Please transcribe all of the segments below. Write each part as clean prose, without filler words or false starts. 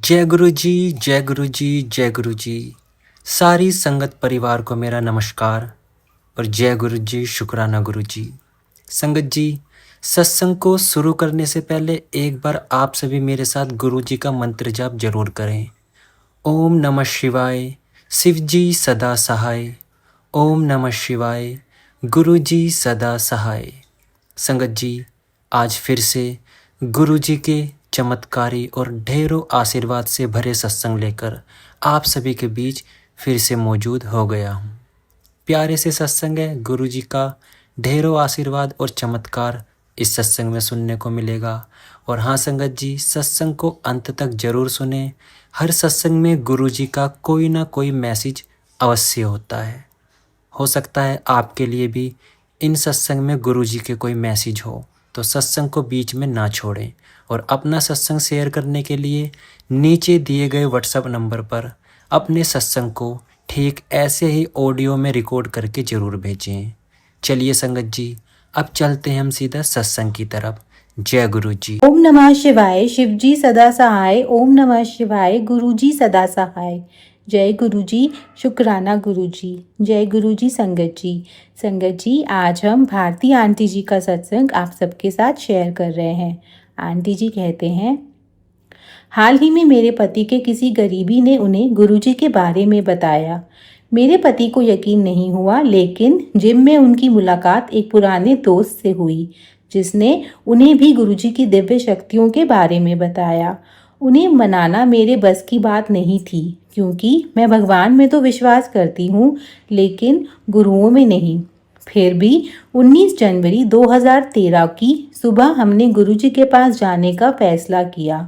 जय गुरु जी, जय गुरु जी, जय गुरु जी। सारी संगत परिवार को मेरा नमस्कार और जय गुरु जी, शुक्राना गुरु जी। संगत जी, सत्संग को शुरू करने से पहले एक बार आप सभी मेरे साथ गुरु जी का मंत्र जाप जरूर करें। ओम नमः शिवाय, शिव जी सदा सहाय। ओम नमः शिवाय, गुरु जी सदा सहाय। संगत जी, आज फिर से गुरु जी के चमत्कारी और ढेरों आशीर्वाद से भरे सत्संग लेकर आप सभी के बीच फिर से मौजूद हो गया हूँ। प्यारे से सत्संग है, गुरु जी का ढेरों आशीर्वाद और चमत्कार इस सत्संग में सुनने को मिलेगा। और हाँ संगत जी, सत्संग को अंत तक जरूर सुने। हर सत्संग में गुरु जी का कोई ना कोई मैसेज अवश्य होता है। हो सकता है आपके लिए भी इन सत्संग में गुरु जी के कोई मैसेज हो, तो सत्संग को बीच में ना छोड़ें और अपना सत्संग शेयर करने के लिए नीचे दिए गए व्हाट्सएप नंबर पर अपने सत्संग को ठीक ऐसे ही ऑडियो में रिकॉर्ड करके ज़रूर भेजें। चलिए संगत जी, अब चलते हैं हम सीधा सत्संग की तरफ। जय गुरु जी। ओम नमः शिवाय, शिव जी सदा सहाय। ओम नमः शिवाय, गुरु जी सदा सहाय। जय गुरु जी, शुक्राना गुरु जी। जय गुरु जी। संगत जी, आज हम भारती आंटी जी का सत्संग आप सबके साथ शेयर कर रहे हैं। आंटी जी कहते हैं, हाल ही में मेरे पति के किसी गरीबी ने उन्हें गुरु जी के बारे में बताया। मेरे पति को यकीन नहीं हुआ, लेकिन जिम में उनकी मुलाकात एक पुराने दोस्त से हुई जिसने उन्हें भी गुरुजी की दिव्य शक्तियों के बारे में बताया। उन्हें मनाना मेरे बस की बात नहीं थी, क्योंकि मैं भगवान में तो विश्वास करती हूँ, लेकिन गुरुओं में नहीं। फिर भी 19 जनवरी 2013 की सुबह हमने गुरुजी के पास जाने का फैसला किया।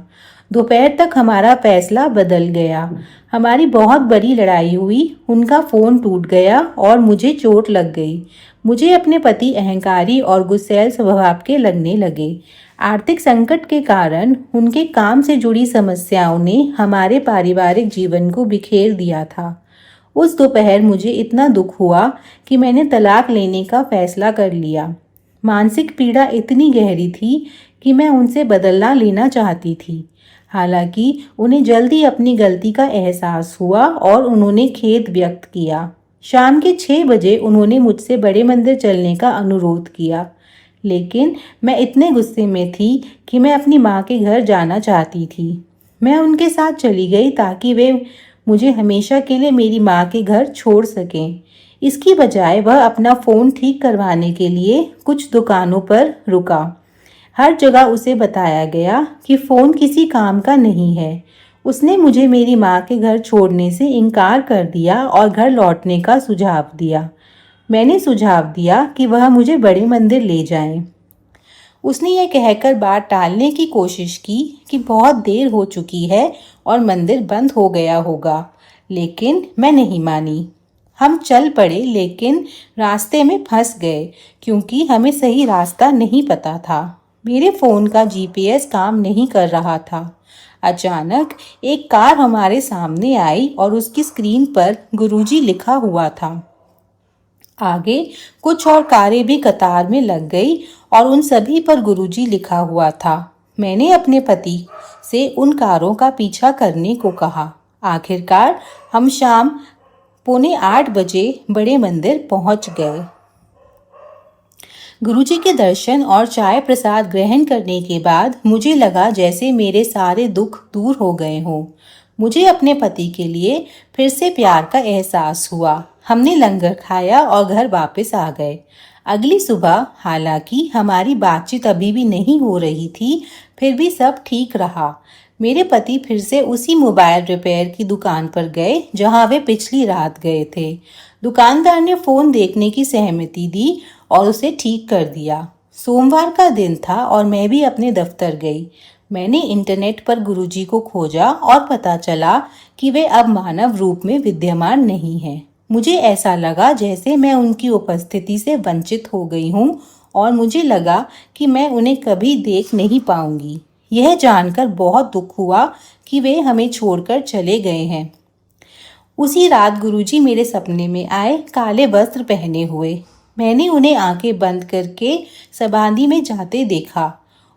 दोपहर तक हमारा फैसला बदल गया। हमारी बहुत बड़ी लड़ाई हुई, उनका फ़ोन टूट गया और मुझे चोट लग गई। मुझे अपने पति अहंकारी और गुस्सैल स्वभाव के लगने लगे। आर्थिक संकट के कारण उनके काम से जुड़ी समस्याओं ने हमारे पारिवारिक जीवन को बिखेर दिया था। उस दोपहर मुझे इतना दुख हुआ कि मैंने तलाक लेने का फैसला कर लिया। मानसिक पीड़ा इतनी गहरी थी कि मैं उनसे बदला लेना चाहती थी। हालांकि उन्हें जल्दी अपनी गलती का एहसास हुआ और उन्होंने खेद व्यक्त किया। शाम के 6 बजे उन्होंने मुझसे बड़े मंदिर चलने का अनुरोध किया, लेकिन मैं इतने गुस्से में थी कि मैं अपनी माँ के घर जाना चाहती थी। मैं उनके साथ चली गई ताकि वे मुझे हमेशा के लिए मेरी माँ के घर छोड़ सकें। इसकी बजाय वह अपना फ़ोन ठीक करवाने के लिए कुछ दुकानों पर रुका। हर जगह उसे बताया गया कि फ़ोन किसी काम का नहीं है। उसने मुझे मेरी माँ के घर छोड़ने से इनकार कर दिया और घर लौटने का सुझाव दिया। मैंने सुझाव दिया कि वह मुझे बड़े मंदिर ले जाएं। उसने यह कहकर बात टालने की कोशिश की कि बहुत देर हो चुकी है और मंदिर बंद हो गया होगा, लेकिन मैं नहीं मानी। हम चल पड़े, लेकिन रास्ते में फंस गए क्योंकि हमें सही रास्ता नहीं पता था। मेरे फ़ोन का जीपीएस काम नहीं कर रहा था। अचानक एक कार हमारे सामने आई और उसकी स्क्रीन पर गुरुजी लिखा हुआ था। आगे कुछ और कारें भी कतार में लग गई और उन सभी पर गुरुजी लिखा हुआ था। मैंने अपने पति से उन कारों का पीछा करने को कहा। आखिरकार हम शाम 7:45 बजे बड़े मंदिर पहुंच गए। गुरुजी के दर्शन और चाय प्रसाद ग्रहण करने के बाद मुझे लगा जैसे मेरे सारे दुख दूर हो गए हों। मुझे अपने पति के लिए फिर से प्यार का एहसास हुआ। हमने लंगर खाया और घर वापस आ गए। अगली सुबह, हालांकि हमारी बातचीत अभी भी नहीं हो रही थी, फिर भी सब ठीक रहा। मेरे पति फिर से उसी मोबाइल रिपेयर की दुकान पर गए जहां वे पिछली रात गए थे। दुकानदार ने फ़ोन देखने की सहमति दी और उसे ठीक कर दिया। सोमवार का दिन था और मैं भी अपने दफ्तर गई। मैंने इंटरनेट पर गुरुजी को खोजा और पता चला कि वे अब मानव रूप में विद्यमान नहीं हैं। मुझे ऐसा लगा जैसे मैं उनकी उपस्थिति से वंचित हो गई हूँ और मुझे लगा कि मैं उन्हें कभी देख नहीं पाऊंगी। यह जानकर बहुत दुख हुआ कि वे हमें छोड़कर चले गए हैं। उसी रात गुरुजी मेरे सपने में आए, काले वस्त्र पहने हुए। मैंने उन्हें आंखें बंद करके समाधि में जाते देखा।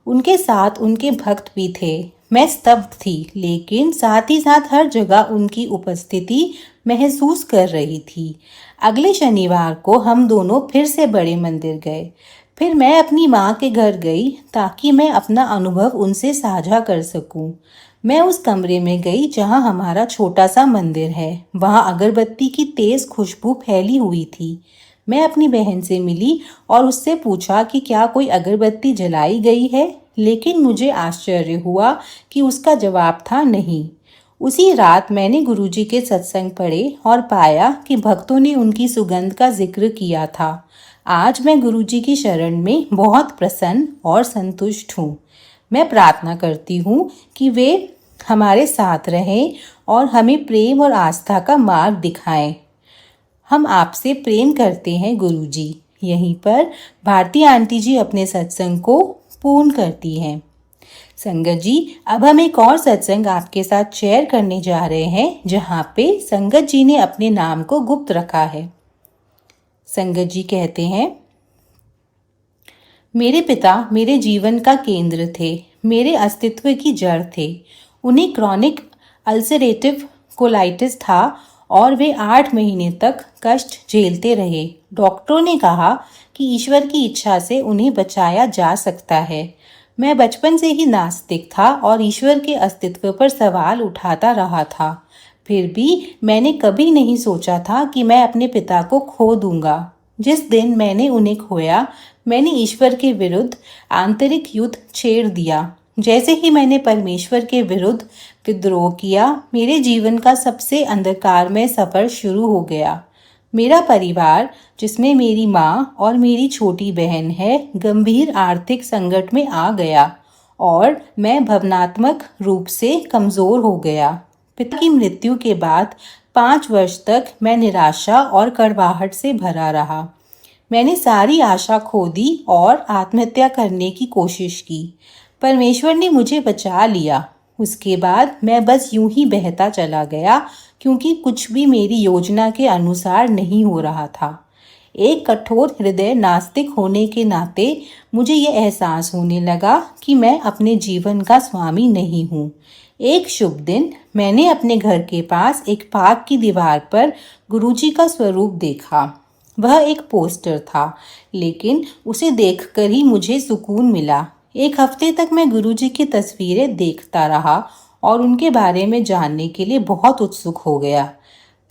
उनके साथ उनके भक्त भी थे। मैं स्तब्ध थी, लेकिन साथ ही साथ हर जगह उनकी उपस्थिति महसूस कर रही थी। अगले शनिवार को हम दोनों फिर से बड़े मंदिर गए। फिर मैं अपनी माँ के घर गई ताकि मैं अपना अनुभव उनसे साझा कर सकूं। मैं उस कमरे में गई जहाँ हमारा छोटा सा मंदिर है। वहाँ अगरबत्ती की तेज खुशबू फैली हुई थी। मैं अपनी बहन से मिली और उससे पूछा कि क्या कोई अगरबत्ती जलाई गई है, लेकिन मुझे आश्चर्य हुआ कि उसका जवाब था नहीं। उसी रात मैंने गुरुजी के सत्संग पढ़े और पाया कि भक्तों ने उनकी सुगंध का जिक्र किया था। आज मैं गुरुजी की शरण में बहुत प्रसन्न और संतुष्ट हूँ। मैं प्रार्थना करती हूँ कि वे हमारे साथ रहें और हमें प्रेम और आस्था का मार्ग दिखाएं। हम आपसे प्रेम करते हैं गुरुजी। यहीं पर भारती आंटी जी अपने सत्संग को पूर्ण करती हैं। संगत जी, अब हम एक और सत्संग आपके साथ शेयर करने जा रहे हैं जहाँ पे संगत जी ने अपने नाम को गुप्त रखा है। संगत जी कहते हैं, मेरे पिता मेरे जीवन का केंद्र थे, मेरे अस्तित्व की जड़ थे। उन्हें क्रॉनिक अल्सरेटिव कोलाइटिस था और वे 8 महीने तक कष्ट झेलते रहे। डॉक्टरों ने कहा कि ईश्वर की इच्छा से उन्हें बचाया जा सकता है। मैं बचपन से ही नास्तिक था और ईश्वर के अस्तित्व पर सवाल उठाता रहा था। फिर भी मैंने कभी नहीं सोचा था कि मैं अपने पिता को खो दूंगा। जिस दिन मैंने उन्हें खोया, मैंने ईश्वर के विरुद्ध आंतरिक युद्ध छेड़ दिया। जैसे ही मैंने परमेश्वर के विरुद्ध विद्रोह किया, मेरे जीवन का सबसे अंधकारमय सफर शुरू हो गया। मेरा परिवार, जिसमें मेरी माँ और मेरी छोटी बहन है, गंभीर आर्थिक संकट में आ गया और मैं भावनात्मक रूप से कमजोर हो गया। पिता की मृत्यु के बाद 5 वर्ष तक मैं निराशा और कड़वाहट से भरा रहा। मैंने सारी आशा खो दी और आत्महत्या करने की कोशिश की। परमेश्वर ने मुझे बचा लिया। उसके बाद मैं बस यूं ही बहता चला गया, क्योंकि कुछ भी मेरी योजना के अनुसार नहीं हो रहा था। एक कठोर हृदय नास्तिक होने के नाते मुझे यह एहसास होने लगा कि मैं अपने जीवन का स्वामी नहीं हूँ। एक शुभ दिन मैंने अपने घर के पास एक पार्क की दीवार पर गुरुजी का स्वरूप देखा। वह एक पोस्टर था, लेकिन उसे देखकर ही मुझे सुकून मिला। एक हफ्ते तक मैं गुरुजी की तस्वीरें देखता रहा और उनके बारे में जानने के लिए बहुत उत्सुक हो गया।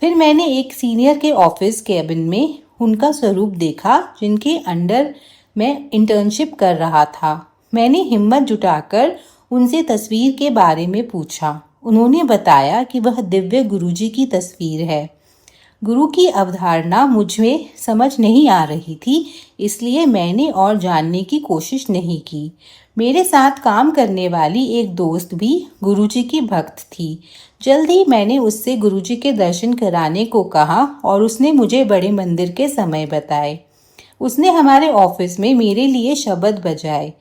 फिर मैंने एक सीनियर के ऑफिस कैबिन में उनका स्वरूप देखा, जिनके अंडर मैं इंटर्नशिप कर रहा था। मैंने हिम्मत जुटाकर उनसे तस्वीर के बारे में पूछा। उन्होंने बताया कि वह दिव्य गुरुजी की तस्वीर है। गुरु की अवधारणा मुझे समझ नहीं आ रही थी, इसलिए मैंने और जानने की कोशिश नहीं की। मेरे साथ काम करने वाली एक दोस्त भी गुरुजी की भक्त थी। जल्द ही मैंने उससे गुरुजी के दर्शन कराने को कहा और उसने मुझे बड़े मंदिर के समय बताए। उसने हमारे ऑफिस में मेरे लिए शब्द बजाए।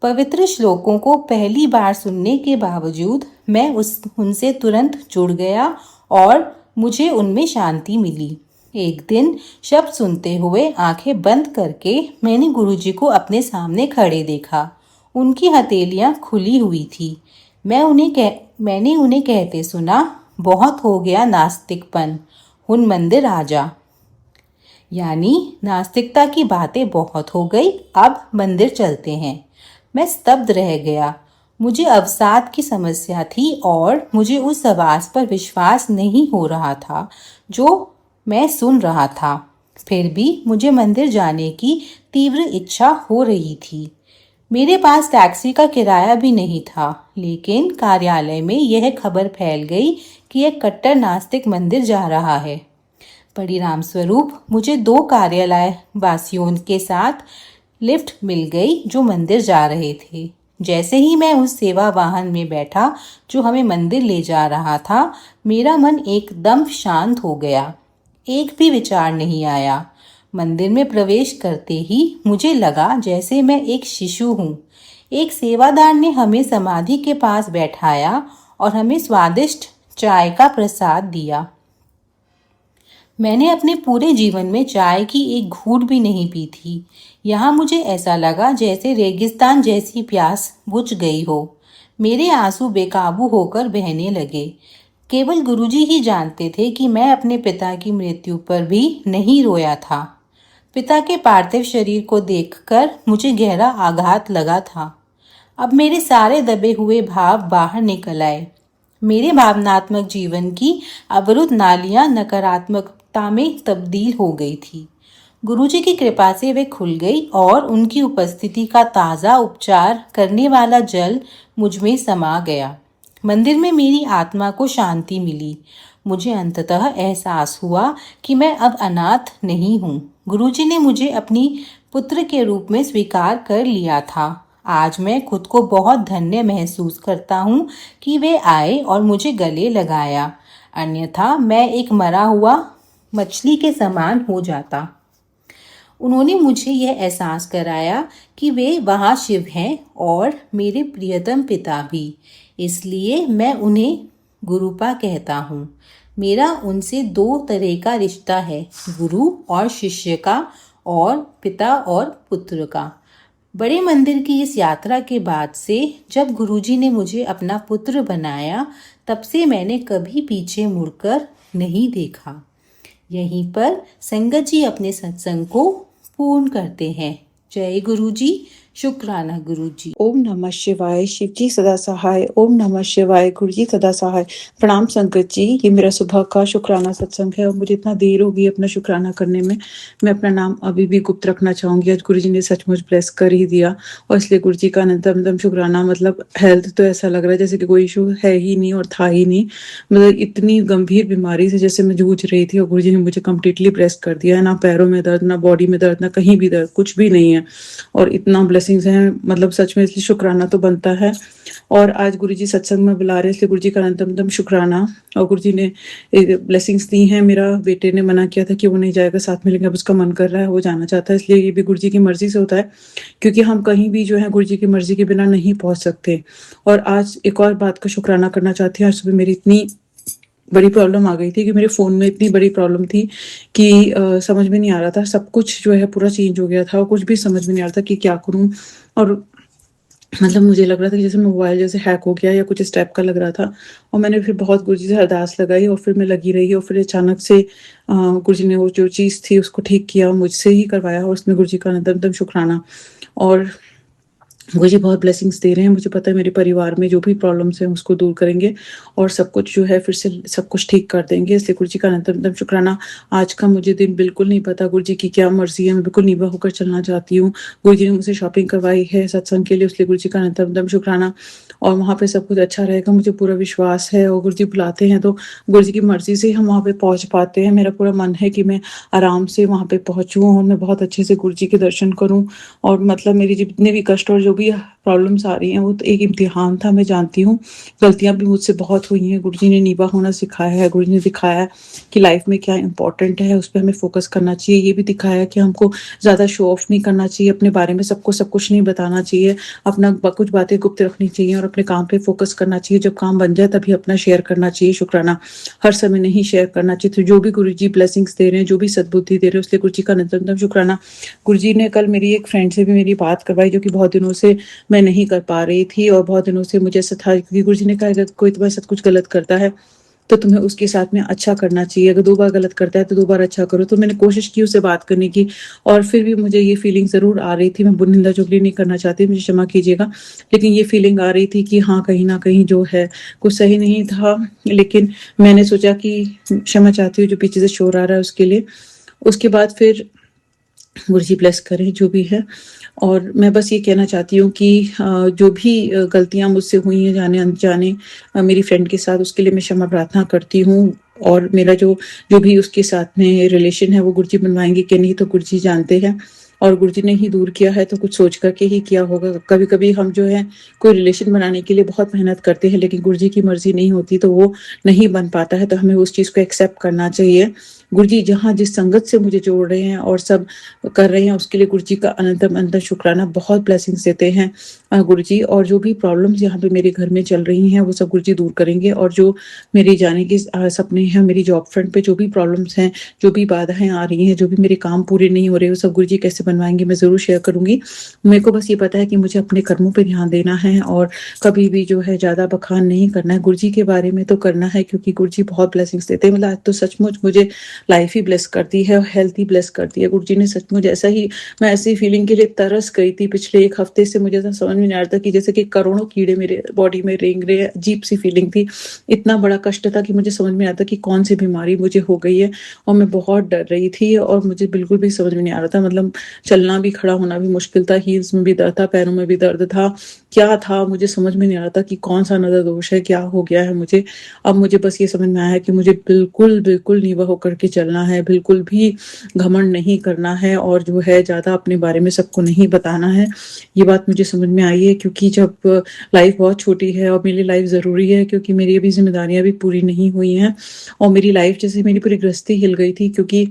पवित्र श्लोकों को पहली बार सुनने के बावजूद मैं उनसे तुरंत जुड़ गया और मुझे उनमें शांति मिली। एक दिन शब्द सुनते हुए आंखें बंद करके मैंने गुरुजी को अपने सामने खड़े देखा। उनकी हथेलियां खुली हुई थी। मैंने उन्हें कहते सुना, बहुत हो गया नास्तिकपन, हुन मंदिर आजा। यानी नास्तिकता की बातें बहुत हो गई, अब मंदिर चलते हैं। मैं स्तब्ध रह गया। मुझे अवसाद की समस्या थी और मुझे उस आवाज पर विश्वास नहीं हो रहा था जो मैं सुन रहा था। फिर भी मुझे मंदिर जाने की तीव्र इच्छा हो रही थी। मेरे पास टैक्सी का किराया भी नहीं था, लेकिन कार्यालय में यह खबर फैल गई कि एक कट्टर नास्तिक मंदिर जा रहा है। परिणाम स्वरूप मुझे 2 कार्यालय वासियों के साथ लिफ्ट मिल गई जो मंदिर जा रहे थे। जैसे ही मैं उस सेवा वाहन में बैठा जो हमें मंदिर ले जा रहा था, मेरा मन एकदम शांत हो गया। एक भी विचार नहीं आया। मंदिर में प्रवेश करते ही मुझे लगा जैसे मैं एक शिशु हूँ। एक सेवादार ने हमें समाधि के पास बैठाया और हमें स्वादिष्ट चाय का प्रसाद दिया। मैंने अपने पूरे जीवन में चाय की एक घूंट भी नहीं पी थी। यहाँ मुझे ऐसा लगा जैसे रेगिस्तान जैसी प्यास बुझ गई हो। मेरे आंसू बेकाबू होकर बहने लगे। केवल गुरुजी ही जानते थे कि मैं अपने पिता की मृत्यु पर भी नहीं रोया था। पिता के पार्थिव शरीर को देखकर मुझे गहरा आघात लगा था। अब मेरे सारे दबे हुए भाव बाहर निकल आए। मेरे भावनात्मक जीवन की अवरुद्ध नालियां नकारात्मकता में तब्दील हो गई थी। गुरुजी की कृपा से वे खुल गई और उनकी उपस्थिति का ताज़ा उपचार करने वाला जल मुझ में समा गया। मंदिर में मेरी आत्मा को शांति मिली। मुझे अंततः एहसास हुआ कि मैं अब अनाथ नहीं हूँ। गुरुजी ने मुझे अपनी पुत्र के रूप में स्वीकार कर लिया था। आज मैं खुद को बहुत धन्य महसूस करता हूँ कि वे आए और मुझे गले लगाया, अन्यथा मैं एक मरा हुआ मछली के समान हो जाता। उन्होंने मुझे यह एहसास कराया कि वे वहाँ शिव हैं और मेरे प्रियतम पिता भी, इसलिए मैं उन्हें गुरुपा कहता हूँ। मेरा उनसे दो तरह का रिश्ता है, गुरु और शिष्य का और पिता और पुत्र का। बड़े मंदिर की इस यात्रा के बाद से जब गुरुजी ने मुझे अपना पुत्र बनाया, तब से मैंने कभी पीछे मुड़कर नहीं देखा। यहीं पर संगत जी अपने सत्संग को पूर्ण करते हैं। जय गुरुजी, शुक्राना गुरुजी। ओम नमः शिवाय। शिव जी सदा सहाय। ओम नमः शिवाय। गुरु जी सदा सहाय। प्रणाम संगत जी, ये मेरा सुबह का शुक्राना सत्संग है और मुझे इतना देर हो गई अपना शुक्राना करने में। मैं अपना नाम अभी भी गुप्त रखना चाहूंगी। आज गुरु जी ने सचमुच ब्लेस कर ही दिया और इसलिए गुरु जी का अनंतम शुक्राना। मतलब हेल्थ तो ऐसा लग रहा है जैसे कि कोई इशू है ही नहीं और था ही नहीं। मतलब इतनी गंभीर बीमारी से जैसे मैं जूझ रही थी और गुरु जी ने मुझे कम्प्लीटली ब्लेस कर दिया है। ना पैरों में दर्द, ना बॉडी में दर्द, ना कहीं भी दर्द, कुछ भी नहीं है और इतना ब्लेसिंग्स हैं। मतलब सच में इसलिए शुक्राना तो बनता है। और आज गुरुजी सत्संग में बुला रहे हैं, इसलिए गुरुजी का अनंतम शुक्राना। और गुरुजी ने ब्लेसिंग्स दी हैं। मेरा बेटे ने मना किया था कि वो नहीं जाएगा साथ में, लेकिन अब उसका मन कर रहा है, वो जाना चाहता है। इसलिए ये भी गुरुजी की मर्जी से होता है, क्योंकि हम कहीं भी जो है गुरुजी की मर्जी के बिना नहीं पहुंच सकते। और आज एक और बात का शुक्राना करना चाहती हूँ। आज सुबह मेरी इतनी बड़ी प्रॉब्लम आ गई थी कि मेरे फ़ोन में इतनी बड़ी प्रॉब्लम थी कि समझ में नहीं आ रहा था। सब कुछ जो है पूरा चेंज हो गया था और कुछ भी समझ में नहीं आ रहा था कि क्या करूँ। और मतलब मुझे लग रहा था कि जैसे मोबाइल जैसे हैक हो गया या कुछ इस टाइप का लग रहा था। और मैंने फिर बहुत गुरुजी से अरदास लगाई और फिर मैं लगी रही और फिर अचानक से गुरुजी ने वो जो चीज़ थी उसको ठीक किया, मुझसे ही करवाया और उसमें गुरुजी का अनंतम शुक्राना। और गुरुजी बहुत ब्लेसिंग्स दे रहे हैं। मुझे पता है मेरे परिवार में जो भी प्रॉब्लम्स हैं उसको दूर करेंगे और सब कुछ जो है फिर से सब कुछ ठीक कर देंगे। इसलिए गुरुजी का अनंतम शुक्राना। आज का मुझे दिन बिल्कुल नहीं पता गुरुजी की क्या मर्जी है, मैं बिल्कुल नीवा होकर चलना चाहती हूँ। गुरुजी ने मुझे शॉपिंग करवाई है सत्संग के लिए, इसलिए गुरुजी का अनंतम शुक्राना। और वहाँ पे सब कुछ अच्छा रहेगा, मुझे पूरा विश्वास है। और गुरुजी बुलाते हैं तो गुरुजी की मर्जी से हम वहाँ पे पहुँच पाते हैं। मेरा पूरा मन है कि मैं आराम से वहाँ पे पहुँचूँ और मैं बहुत अच्छे से गुरुजी के दर्शन करूँ। और मतलब मेरी जितने भी कष्ट और जो भी प्रॉब्लम्स आ रही हैं वो तो एक इम्तिहान था, मैं जानती हूँ। गलतियाँ भी मुझसे बहुत हुई हैं। गुरुजी ने नीवा होना सिखाया है। गुरुजी ने दिखाया है कि लाइफ में क्या इंपॉर्टेंट है, उस पर हमें फोकस करना चाहिए। ये भी दिखाया है कि हमको ज़्यादा शो ऑफ नहीं करना चाहिए, अपने बारे में सबको सब कुछ नहीं बताना चाहिए, अपना कुछ बातें गुप्त रखनी चाहिए और अपने काम पे फोकस करना चाहिए। जब काम बन जाए तभी अपना शेयर करना चाहिए। शुक्राना। हर समय नहीं शेयर करना चाहिए। तो जो भी गुरुजी ब्लेसिंग्स दे रहे हैं, जो भी सद्बुद्धि दे रहे हैं, उसलिए गुरुजी का अनंतम शुक्राना। गुरुजी ने कल मेरी एक फ्रेंड से भी मेरी बात करवाई, जो कि बहुत दिनों से मैं नहीं कर पा रही थी और बहुत दिनों से मुझे ऐसा था, क्योंकि गुरुजी ने कहा अगर कोई तुम्हारे साथ कुछ गलत करता है तो तुम्हें उसके साथ में अच्छा करना चाहिए। अगर 2 बार गलत करता है तो 2 बार अच्छा करो। तो मैंने कोशिश की उससे बात करने की और फिर भी मुझे ये फीलिंग ज़रूर आ रही थी। मैं निंदा चुगली नहीं करना चाहती, मुझे क्षमा कीजिएगा, लेकिन ये फीलिंग आ रही थी कि हाँ, कहीं न कहीं जो है कुछ सही नहीं था। लेकिन मैंने सोचा कि क्षमा चाहती हूँ, जो पीछे से शोर आ रहा है उसके लिए। उसके बाद फिर गुरुजी ब्लेस करें जो भी है। और मैं बस ये कहना चाहती हूँ कि जो भी गलतियाँ मुझसे हुई हैं जाने अनजाने मेरी फ्रेंड के साथ, उसके लिए मैं क्षमा प्रार्थना करती हूँ। और मेरा जो जो भी उसके साथ में रिलेशन है वो गुरुजी बनवाएंगे कि नहीं तो गुरुजी जानते हैं। और गुरुजी ने ही दूर किया है तो कुछ सोच करके ही किया होगा। कभी कभी हम जो है कोई रिलेशन बनाने के लिए बहुत मेहनत करते हैं, लेकिन गुरुजी की मर्जी नहीं होती तो वो नहीं बन पाता है। तो हमें उस चीज़ को एक्सेप्ट करना चाहिए। गुरु जी जहाँ जिस संगत से मुझे जोड़ रहे हैं और सब कर रहे हैं, उसके लिए गुरु जी का अनंतम अनंत शुक्राना। बहुत ब्लेसिंग्स देते हैं गुरु जी, और जो भी प्रॉब्लम्स यहाँ पे मेरे घर में चल रही हैं वो सब गुरु जी दूर करेंगे। और जो मेरे जाने के सपने हैं, मेरी जॉब फ्रंट पे जो भी प्रॉब्लम्स हैं, जो भी बाधाएं आ रही हैं, जो भी मेरे काम पूरे नहीं हो रहे, वो सब गुरु जी कैसे बनवाएंगे मैं ज़रूर शेयर करूंगी। मेरे को बस ये पता है कि मुझे अपने कर्मों पे ध्यान देना है और कभी भी जो है ज़्यादा बखान नहीं करना है। गुरु जी के बारे में तो करना है, क्योंकि गुरु जी बहुत ब्लेसिंग्स देते हैं। मतलब आज तो सचमुच मुझे लाइफ ही ब्लेस करती है और हेल्थ ही ब्लेस करती है। गुरु जी ने सचमुच ऐसा ही, मैं ऐसी फीलिंग के लिए तरस गई थी पिछले 1 हफ्ते से। मुझे तो समझ में नहीं आ रहा था कि जैसे कि करोड़ों कीड़े मेरे बॉडी में रेंग रहे हैं। अजीब सी फीलिंग थी, इतना बड़ा कष्ट था कि मुझे समझ में आता कि कौन सी बीमारी मुझे हो गई है। और मैं बहुत डर रही थी और मुझे बिल्कुल भी समझ में नहीं आ रहा था, मतलब चलना भी खड़ा होना भी मुश्किल था, हील्स में भी दर्द था, पैरों में भी दर्द था। क्या था मुझे समझ में नहीं आ रहा था कि कौन सा नज़र दोष है, क्या हो गया है मुझे। अब मुझे बस ये समझ में आया है कि मुझे बिल्कुल बिल्कुल नीवा होकर के चलना है, बिल्कुल भी घमंड नहीं करना है और जो है ज़्यादा अपने बारे में सबको नहीं बताना है। ये बात मुझे समझ में आई है, क्योंकि जब लाइफ बहुत छोटी है और मेरी लाइफ ज़रूरी है, क्योंकि मेरी अभी जिम्मेदारियां भी पूरी नहीं हुई हैं और मेरी लाइफ जैसे मेरी पूरी गृहस्थी हिल गई थी, क्योंकि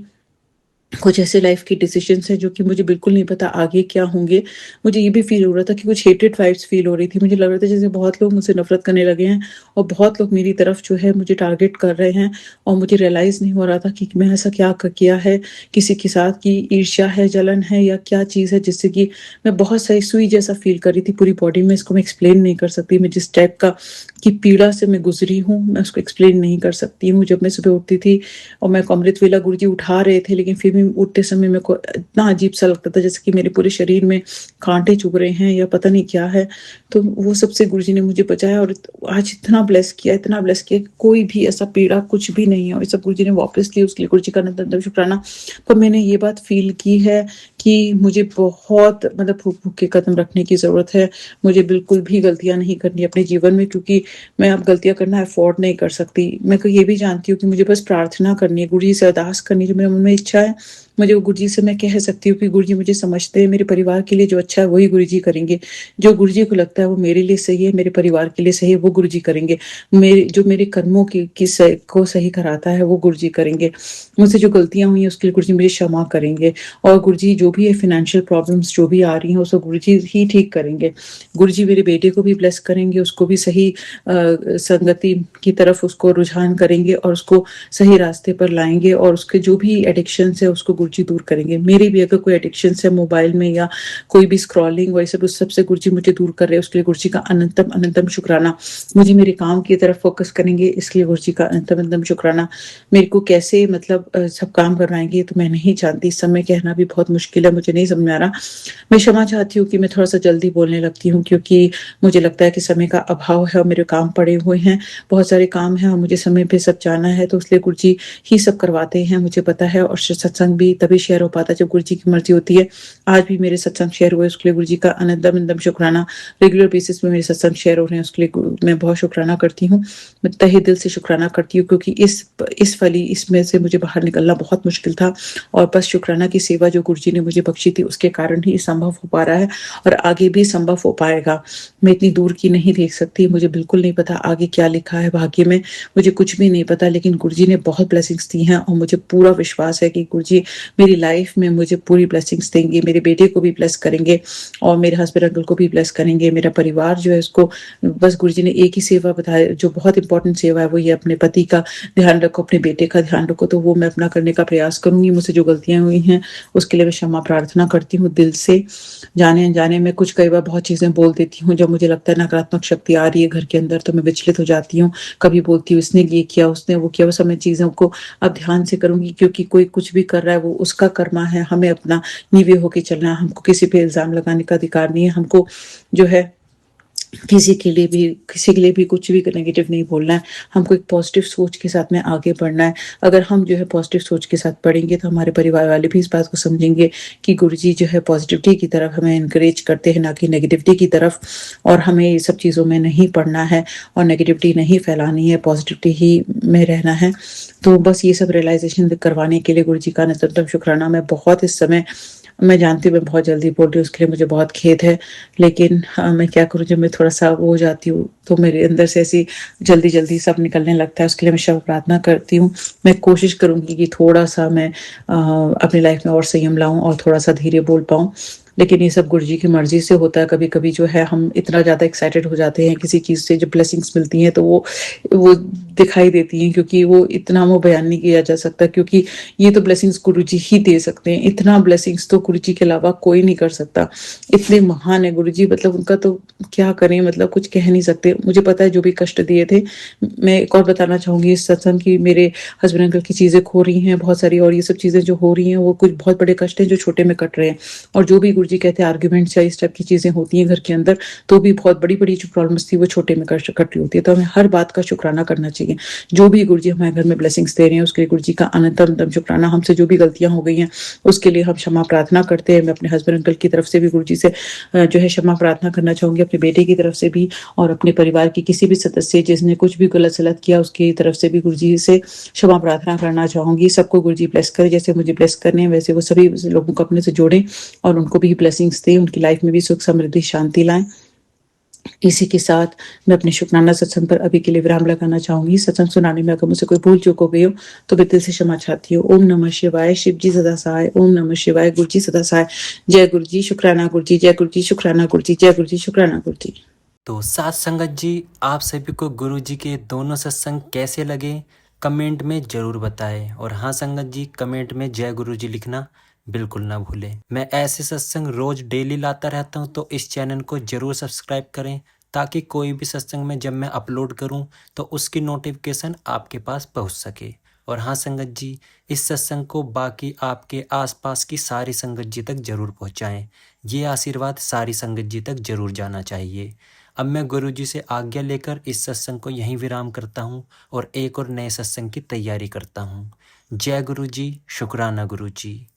कुछ ऐसे लाइफ के डिसीजंस हैं जो कि मुझे बिल्कुल नहीं पता आगे क्या होंगे। मुझे ये भी फ़ील हो रहा था कि कुछ हेटेड वाइब्स फ़ील हो रही थी। मुझे लग रहा था जैसे बहुत लोग मुझसे नफ़रत करने लगे हैं और बहुत लोग मेरी तरफ जो है मुझे टारगेट कर रहे हैं, और मुझे रियलाइज़ नहीं हो रहा था कि मैं ऐसा क्या किया है किसी के साथ, कि ईर्ष्या है, जलन है या क्या चीज़ है, जिससे कि मैं बहुत सही सुई जैसा फ़ील कर रही थी पूरी बॉडी में। इसको मैं एक्सप्लेन नहीं कर सकती। मैं जिस टाइप का की पीड़ा से मैं गुजरी हूँ, मैं उसको एक्सप्लेन नहीं कर सकती हूँ। जब मैं सुबह उठती थी और मेरे को अमृत वेला गुरु जी उठा रहे थे, लेकिन फिर भी उठते समय मेरे को इतना अजीब सा लगता था जैसे कि मेरे पूरे शरीर में कांटे चुभ रहे हैं या पता नहीं क्या है। तो वो सबसे गुरु जी ने मुझे बचाया और आज इतना ब्लेस किया, इतना ब्लेस किया कि कोई भी ऐसा पीड़ा कुछ भी नहीं है, और ये सब गुरु जी ने वापस लिया। उसके लिए गुरु जी का अनंत शुक्राना। पर मैंने ये बात फील की है कि मुझे बहुत मतलब फूक फूक के कदम रखने की ज़रूरत है। मुझे बिल्कुल भी गलतियाँ नहीं करनी अपने जीवन में, क्योंकि मैं अब गलतियाँ करना अफोर्ड नहीं कर सकती। मैं को ये भी जानती हूँ कि मुझे बस प्रार्थना करनी है, गुरु जी से अरदास करनी है। जो मेरे मन में इच्छा है, मुझे वो गुरु जी से मैं कह सकती हूँ कि गुरु जी मुझे समझते हैं, मेरे परिवार के लिए जो अच्छा है वही गुरु जी करेंगे। जो गुरु जी को लगता है वो मेरे लिए सही है, मेरे परिवार के लिए सही है, वो गुरु जी करेंगे। मेरे कर्मों को सही कराता है वो गुरु जी करेंगे। मुझसे जो गलतियाँ हुई हैं उसके लिए गुरु जी मुझे क्षमा करेंगे। और गुरु जी जो भी है फाइनेंशियल प्रॉब्लम्स जो भी आ रही हैं उसको गुरु जी ही ठीक करेंगे। गुरु जी मेरे बेटे को भी ब्लेस करेंगे, उसको भी सही संगति की तरफ उसको रुझान करेंगे और उसको सही रास्ते पर लाएंगे, और उसके जो भी एडिक्शंस है उसको गुरु जी दूर करेंगे। मेरी भी अगर कोई एडिक्शंस है मोबाइल में या कोई भी स्क्रॉलिंग वैसे उस सबसे गुरु जी मुझे दूर कर रहे हैं, उसके लिए गुरु जी का अनंतम अनंतम शुक्राना। मुझे मेरे काम की तरफ फोकस करेंगे, इसके लिए गुरु जी का अनंतम अनंतम शुक्राना। मेरे को कैसे मतलब सब काम करवाएंगे तो मैं नहीं जानती, इस समय कहना भी बहुत मुश्किल है, मुझे नहीं समझ में आ रहा। मैं क्षमा चाहती हूँ कि मैं थोड़ा सा जल्दी बोलने लगती हूँ, क्योंकि मुझे लगता है कि समय का अभाव है और मेरे काम पड़े हुए हैं, बहुत सारे काम हैं और मुझे समय पे सब जाना है, तो इसलिए गुरु जी ही सब करवाते हैं, मुझे पता है। और सत्संग भी तभी शेयर हो पाता है जब गुरु जी की मर्जी होती है। आज भी मेरे सत्संग शेयर हुए, उसके लिए गुरु जी का अनंतम अनंतम शुक्राना। रेगुलर बेसिस पे मेरे सत्संग शेयर हो रहे हैं, उसके लिए मैं बहुत शुक्राना करती हूँ। मैं तहे दिल से शुक्राना करती हूँ, क्योंकि इसमें से मुझे बाहर निकलना बहुत मुश्किल था, और बस शुक्राना की सेवा जो गुरु जी ने मुझे बख्शी थी उसके कारण ही संभव हो पा रहा है और आगे भी संभव हो पाएगा। मैं इतनी दूर की नहीं देख सकती, मुझे बिल्कुल नहीं पता आगे क्या लिखा है भाग्य में, मुझे कुछ भी नहीं पता, लेकिन गुरु जी ने बहुत ब्लेसिंग्स दी हैं और मुझे पूरा विश्वास है कि गुरु जी मेरी लाइफ में मुझे पूरी ब्लेसिंग्स देंगे। मेरे बेटे को भी ब्लेस करेंगे और मेरे हस्बैंड अंकल को भी ब्लेस करेंगे। मेरा परिवार जो है उसको बस गुरु जी ने एक ही सेवा बताया जो बहुत इंपॉर्टेंट सेवा है, वो ये अपने पति का ध्यान रखो, अपने बेटे का ध्यान रखो, तो वो मैं अपना करने का प्रयास करूंगी। मुझसे जो गलतियां हुई हैं उसके लिए मैं क्षमा प्रार्थना करती हूँ दिल से। जाने अनजाने में कुछ कई बार बहुत चीज़ें बोल देती हूँ, जब मुझे लगता है नकारात्मक शक्ति आ रही है घर के अंदर तो मैं विचलित हो जाती हूँ। कभी बोलती हूँ इसने ये किया, उसने वो किया, वो सब मैं चीज़ों को अब ध्यान से करूंगी, क्योंकि कोई कुछ भी कर रहा है वो उसका कर्मा है, हमें अपना नीवे होके चलना है, हमको किसी पे इल्ज़ाम लगाने का अधिकार नहीं है, हमको जो है किसी के लिए भी कुछ भी नेगेटिव नहीं बोलना है, हमको एक पॉजिटिव सोच के साथ में आगे बढ़ना है। अगर हम जो है पॉजिटिव सोच के साथ बढ़ेंगे तो हमारे परिवार वाले भी इस बात को समझेंगे कि गुरुजी जो है पॉजिटिविटी की तरफ हमें इनकरेज करते हैं, ना कि नेगेटिविटी की तरफ, और हमें ये सब चीज़ों में नहीं पड़ना है और नेगेटिविटी नहीं फैलानी है, पॉजिटिविटी ही में रहना है। तो बस ये सब रियलाइजेशन करवाने के लिए गुरुजी का निरंतर शुक्राना। मैं बहुत इस समय मैं जानती हूँ मैं बहुत जल्दी बोल रही हूँ, उसके लिए मुझे बहुत खेद है। लेकिन मैं क्या करूँ, जब मैं थोड़ा-सा वो हो जाती हूँ, तो मेरे अंदर से ऐसी जल्दी-जल्दी सब निकलने लगता है, उसके लिए मैं क्षमा प्रार्थना करती हूँ। मैं कोशिश करूँगी कि थोड़ा-सा मैं अपनी लाइफ़ में और संयम लाऊँ और थोड़ा-सा धीरे बोल पाऊँ। लेकिन ये सब गुरुजी की मर्ज़ी से होता है, कभी-कभी जो है हम इतना ज़्यादा एक्साइटेड हो जाते हैं किसी चीज़ से, जब ब्लेसिंग्स मिलती हैं तो वो दिखाई देती हैं, क्योंकि वो इतना वो बयान नहीं किया जा सकता, क्योंकि ये तो ब्लेसिंग्स गुरुजी ही दे सकते हैं। इतना ब्लेसिंग्स तो गुरुजी के अलावा कोई नहीं कर सकता। इतने महान है गुरुजी, मतलब उनका तो क्या करें, मतलब कुछ कह नहीं सकते। मुझे पता है जो भी कष्ट दिए थे। मैं एक और बताना चाहूँगी इस सत्संग की, मेरे हस्बैंड अंकल की चीज़ें खो रही हैं बहुत सारी, और ये सब चीज़ें जो हो रही हैं वो कुछ बहुत बड़े कष्ट हैं जो छोटे में कट रहे हैं। और जो भी गुरुजी कहते हैं आर्ग्यूमेंट्स या इस टाइप की चीज़ें होती हैं घर के अंदर, तो भी बहुत बड़ी-बड़ी जो प्रॉब्लम्स थी वो छोटे में कट रही होती है। तो हमें हर बात का शुक्राना करना चाहिए। जो भी गुरुजी हमारे घर में ब्लेसिंग्स दे रहे हैं, उसके लिए गुरुजी का अनंतम शुक्राना। हमसे जो भी गलतियाँ हो गई हैं, उसके लिए हम क्षमा प्रार्थना करते हैं। मैं अपने हस्बैंड अंकल की तरफ से भी गुरुजी से जो है क्षमा प्रार्थना करना चाहूँगी, अपने बेटे की तरफ से भी, और अपने परिवार के किसी भी सदस्य जिसने कुछ भी गलत-सलत किया, उसकी तरफ से भी गुरुजी से क्षमा प्रार्थना करना चाहूँगी। सबको गुरुजी ब्लेस करे, जैसे मुझे ब्लेस करने हैं, वैसे वो सभी लोगों को अपने से जोड़ें और उनको भी ब्लेसिंग्स दें, उनकी लाइफ में भी सुख, समृद्धि, शांति लाएँ। इसी के साथ मैं अपने शुकराना सत्संग पर अभी के लिए विराम लगाना चाहूँगी। सत्संग सुनाने में अगर मुझसे कोई भूल-चूक हो गई हो, तो मैं दिल से क्षमा चाहती हूँ। ओम नमः शिवाय, शिव जी सदा सहाय। ओम नमः शिवाय, गुरु जी सदा सहाय। जय गुरु जी, शुकराना गुरु जी, जय गुरु जी, शुकराना गुरु जी, जय गुरु जी, शुकराना गुरु जी। तो साथ संगत जी, आप सभी को गुरु जी के दोनों सत्संग कैसे लगे, कमेंट में ज़रूर बताएं। और हाँ संगत जी, कमेंट में जय गुरु जी लिखना बिल्कुल ना भूलें। मैं ऐसे सत्संग रोज़ डेली लाता रहता हूँ, तो इस चैनल को ज़रूर सब्सक्राइब करें, ताकि कोई भी सत्संग में जब मैं अपलोड करूँ तो उसकी नोटिफिकेशन आपके पास पहुँच सके। और हाँ संगत जी, इस सत्संग को बाकी आपके आसपास की सारी संगत जी तक ज़रूर पहुँचाएँ। ये आशीर्वाद सारी संगत जी तक ज़रूर जाना चाहिए। अब मैं गुरुजी से आज्ञा लेकर इस सत्संग को यहीं विराम करता हूँ और एक और नए सत्संग की तैयारी करता हूँ। जय गुरु जी, शुक्राना गुरु जी।